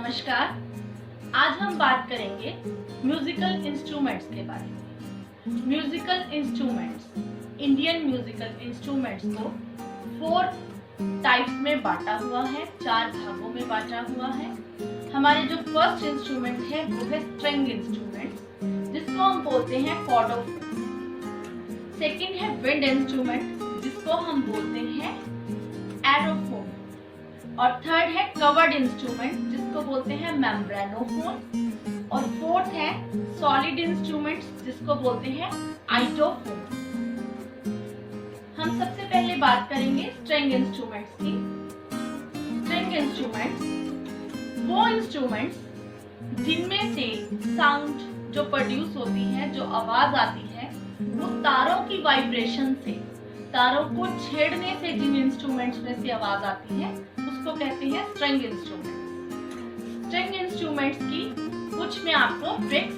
नमस्कार। आज हम बात करेंगे म्यूजिकल इंस्ट्रूमेंट्स के बारे में। Musical instruments, Indian musical instruments को 4 टाइप्स में बांटा हुआ है, 4 भागों में बांटा हुआ है। हमारे जो फर्स्ट इंस्ट्रूमेंट है वो है स्ट्रिंग इंस्ट्रूमेंट, जिसको हम बोलते हैं कॉर्डोफोन। सेकंड है विंड इंस्ट्रूमेंट, जिसको हम बोलते हैं एरोफोन। और थर्ड है कवर्ड इंस्ट्रूमेंट, जिसको बोलते हैं मेम्ब्रेनोफोन। और फोर्थ है सॉलिड इंस्ट्रूमेंट्स, जिसको बोलते हैं आइटोफोन। हम सबसे पहले बात करेंगे स्ट्रिंग इंस्ट्रूमेंट्स की। स्ट्रिंग इंस्ट्रूमेंट्स वो इंस्ट्रूमेंट्स जिनमें से साउंड जो प्रोड्यूस होती है, जो आवाज आती है, वो तारों की वाइब्रेशन से, तारों को छेड़ने से जिन इंस्ट्रूमेंट्स में से आवाज आती है उसको कहते हैं स्ट्रिंग इंस्ट्रूमेंट्स। स्ट्रिंग इंस्ट्रूमेंट्स की कुछ मैं आपको ट्रिक्स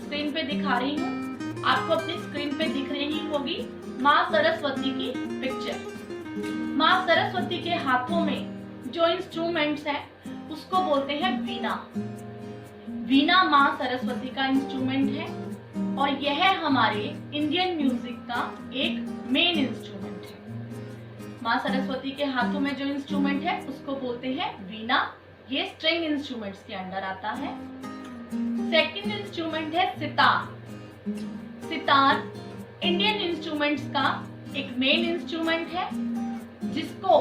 स्क्रीन पे दिखा रही हूँ। आपको अपनी स्क्रीन पे दिख रही होगी माँ सरस्वती की पिक्चर। माँ सरस्वती के हाथों में जो इंस्ट्रूमेंट्स है उसको बोलते हैं वीणा। वीणा माँ सरस्वती का इंस्ट्रूमेंट है और यह हमारे इंडियन म्यूजिक का एक मेन इंस्ट्रूमेंट है। माँ सरस्वती के हाथों में जो इंस्ट्रूमेंट है उसको बोलते हैं वीणा। ये स्ट्रिंग इंस्ट्रूमेंट्स के अंडर आता है। सेकंड इंस्ट्रूमेंट है सितार। सितार इंडियन इंस्ट्रूमेंट्स का एक मेन इंस्ट्रूमेंट है, जिसको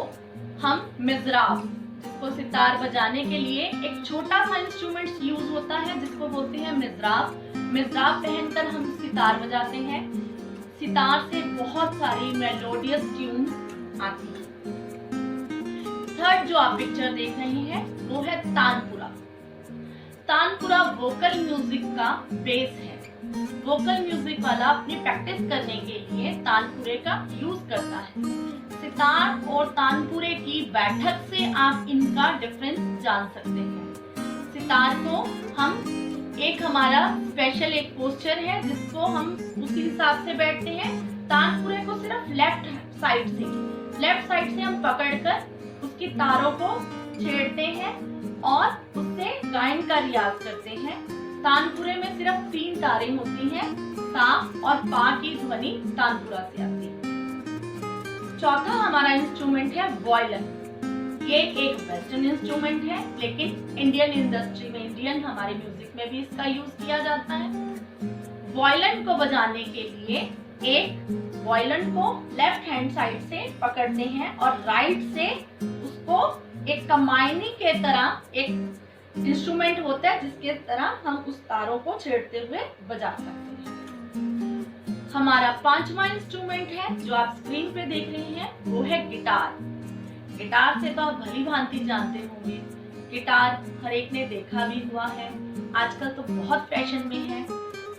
हम मिज़राब, जिसको सितार बजाने के लिए एक छोटा सा इंस्ट्रूमेंट यूज होता है, जिसको बोलते हैं मिज़राब। मिज़राब पहनकर हम सितार बजाते हैं। सितार से बहुत सारी मेलोडियस ट्यून आती है। थर्ड जो आप पिक्चर देख रहे हैं वो है तानपुरा। तानपुरा वोकल म्यूजिक का बेस है। वोकल म्यूजिक वाला अपनी प्रैक्टिस करने के लिए तानपुरे का यूज करता है। सितार और तानपुरे की बैठक से आप इनका डिफरेंस जान सकते हैं। सितार को हम हमारा स्पेशल एक पोस्चर है, जिसको हम उसी हिसाब से बैठते हैं। तानपुरे को सिर्फ लेफ्ट साइड से हम पकड़कर उसकी तारों को छेड़ते हैं और उससे गायन का रियाज करते हैं। तानपुरे में सिर्फ 3 तारें होती हैं, सा और पा की ध्वनि तानपुरा से आती है। चौथा हमारा इंस्ट्रूमेंट है वायलिन। ये एक वेस्टर्न इंस्ट्रूमेंट है, लेकिन इंडियन इंडस्ट्री में, इंडियन हमारे म्यूजिक में भी इसका यूज किया जाता है। वायलिन को बजाने के लिए वायलिन को लेफ्ट हैंड साइड से पकड़ते हैं और राइट से उसको एक कमायनी के तरह एक इंस्ट्रूमेंट होता है, जिसके तरह हम उस तारों को छेड़ते हुए बजा सकते हैं। हमारा 5वां इंस्ट्रूमेंट है जो आप स्क्रीन पे देख रहे हैं वो है गिटार। गिटार से तो आप भली भांति जानते होंगे। गिटार हर एक ने देखा भी हुआ है, आजकल तो बहुत फैशन में है।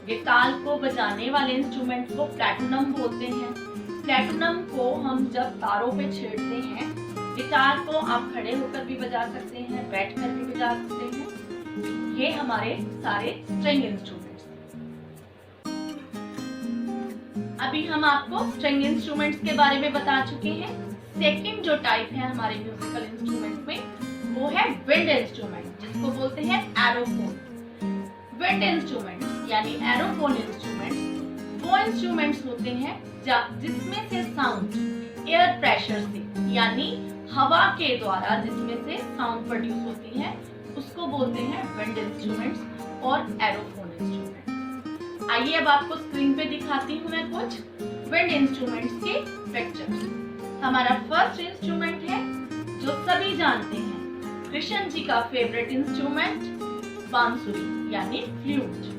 गिटार को बजाने वाले इंस्ट्रूमेंट को प्लैटिनम बोलते हैं। प्लैटिनम को हम जब तारों पे छेड़ते हैं, गिटार को आप खड़े होकर भी बजा सकते हैं, बैठकर भी बजा सकते हैं। ये हमारे सारे स्ट्रिंग इंस्ट्रूमेंट्स। अभी हम आपको स्ट्रिंग इंस्ट्रूमेंट्स के बारे में बता चुके हैं। सेकंड जो टाइप है हमारे म्यूजिकल इंस्ट्रूमेंट में वो है विंड इंस्ट्रूमेंट, जिसको बोलते हैं एरोफोन। विंड इंस्ट्रूमेंट्स यानी एरोफोन इंस्ट्रूमेंट्स वो इंस्ट्रूमेंट्स होते हैं जिसमें से साउंड एयर प्रेशर से, यानी हवा के द्वारा जिसमें से साउंड प्रोड्यूस होती है, उसको बोलते हैं विंड इंस्ट्रूमेंट्स और एरोफोन इंस्ट्रूमेंट्स। आइए अब आपको स्क्रीन पे दिखाती हूँ मैं कुछ विंड इंस्ट्रूमेंट्स के पिक्चर्स। हमारा फर्स्ट इंस्ट्रूमेंट है जो सभी जानते हैं, कृष्ण जी का फेवरेट इंस्ट्रूमेंट बांसुरी यानी फ्लूट।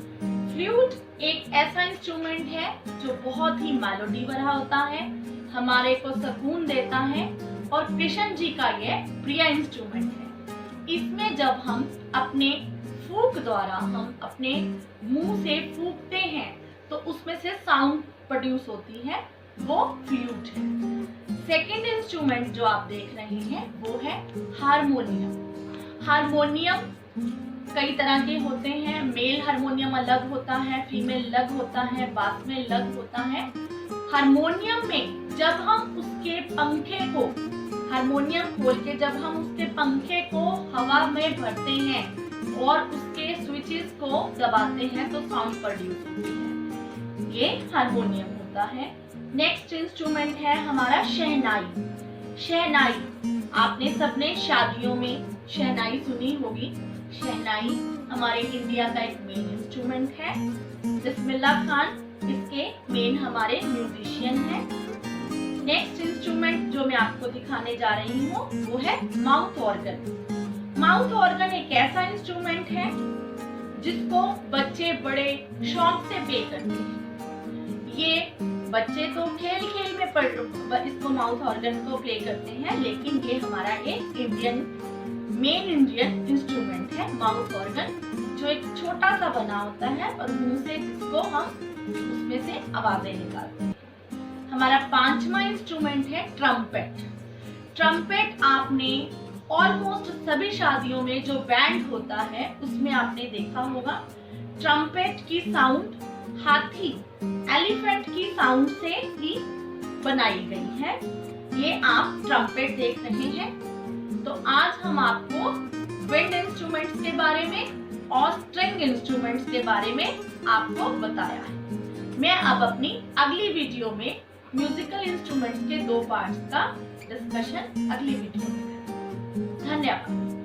फ्लूट एक ऐसा इंस्ट्रूमेंट है जो बहुत ही मेलोडी भरा होता है, हमारे को सुकून देता है और कृष्ण जी का यह प्रिय इंस्ट्रूमेंट है। इसमें जब हम अपने फूंक द्वारा, हम अपने मुंह से फूंकते हैं तो उसमें से साउंड प्रोड्यूस होती है, वो फ्लूट है। सेकंड इंस्ट्रूमेंट जो आप देख रहे हैं वो है हारमोनियम। हारमोनियम कई तरह के होते हैं। मेल हारमोनियम अलग होता है, फीमेल अलग होता है, बास में अलग होता है। हारमोनियम में जब हम उसके पंखे को हारमोनियम खोल के जब हम उसके पंखे को हवा में भरते हैं और उसके स्विचेस को दबाते हैं तो साउंड प्रोड्यूस होती है, ये हारमोनियम होता है। नेक्स्ट इंस्ट्रूमेंट है हमारा शहनाई। शहनाई आपने सबने शादियों में शहनाई सुनी होगी। शहनाई हमारे इंडिया का एक मेन इंस्ट्रूमेंट है। बिस्मिल्लाह खान इसके मेन हमारे म्यूजिशियन हैं। नेक्स्ट इंस्ट्रूमेंट जो मैं आपको दिखाने जा रही हूँ वो है माउथ ऑर्गन। माउथ ऑर्गन एक ऐसा इंस्ट्रूमेंट है जिसको बच्चे बड़े शौक से प्ले करते हैं। ये बच्चे तो खेल खेल में इसको माउथ ऑर्गन को प्ले करते हैं, लेकिन ये हमारा एक मेन इंडियन इंस्ट्रूमेंट है माउथ ऑर्गन, जो एक छोटा सा बना होता है और मुंह से जिसको हम उसमें से आवाजें निकालते हैं। हमारा 5वां इंस्ट्रूमेंट है ट्रम्पेट। ट्रम्पेट आपने ऑलमोस्ट सभी शादियों में जो बैंड होता है उसमें आपने देखा होगा। ट्रम्पेट की साउंड हाथी एलिफेंट की साउंड से ही बनाई गई है। ये आप ट्रम्पेट देख रहे हैं। तो आज हम आपको विंड इंस्ट्रूमेंट्स के बारे में और स्ट्रिंग इंस्ट्रूमेंट्स के बारे में आपको बताया है। मैं अब अपनी अगली वीडियो में म्यूजिकल इंस्ट्रूमेंट्स के 2 पार्ट्स का डिस्कशन अगली वीडियो में करूंगी। धन्यवाद।